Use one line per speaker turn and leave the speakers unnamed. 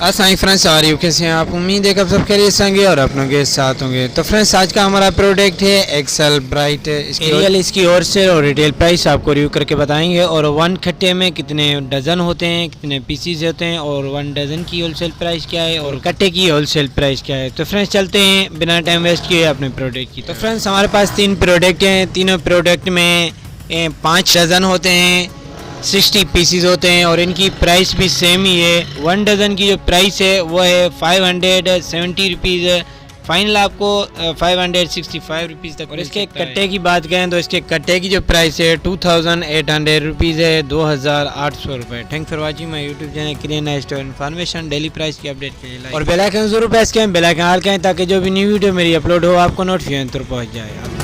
अस्सलाम फ्रेंड्स, आ रही हो कैसे हैं आप? उम्मीद है कि आप सब खैरियत से होंगे और अपनों के साथ होंगे। तो फ्रेंड्स, आज का हमारा प्रोडक्ट है एक्सेल ब्राइट। इसकी होलसेल और रिटेल प्राइस आपको रिव्यू करके बताएंगे, और वन खट्टे में कितने डजन होते हैं, कितने पीसीज होते हैं, और वन डजन की होलसेल प्राइस क्या है और कट्टे की होलसेल प्राइस क्या है। तो फ्रेंड्स, चलते हैं बिना टाइम वेस्ट किए अपने प्रोडक्ट की। तो फ्रेंड्स, हमारे पास 3 प्रोडक्ट हैं। तीनों प्रोडक्ट में 5 डजन होते हैं, 60 पीसीज होते हैं, और इनकी प्राइस भी सेम ही है। 1 डज़न की जो प्राइस है वो है 570 रुपीज़। फाइनल आपको 565 रुपीज़ तक। और इसके कट्टे की बात करें तो इसके कट्टे की जो प्राइस है 2800 रुपीज़ है, 2800 रुपये। Thanks for watching my YouTube channel clear store information daily price की अपडेट के लिए और बेल आइकन जरूर प्रेस करें, बेल आइकन ऑल करें, ताकि जो भी न्यू वीडियो मेरी अपलोड हो आपको नोटिफिकेशन पर पहुँच जाए।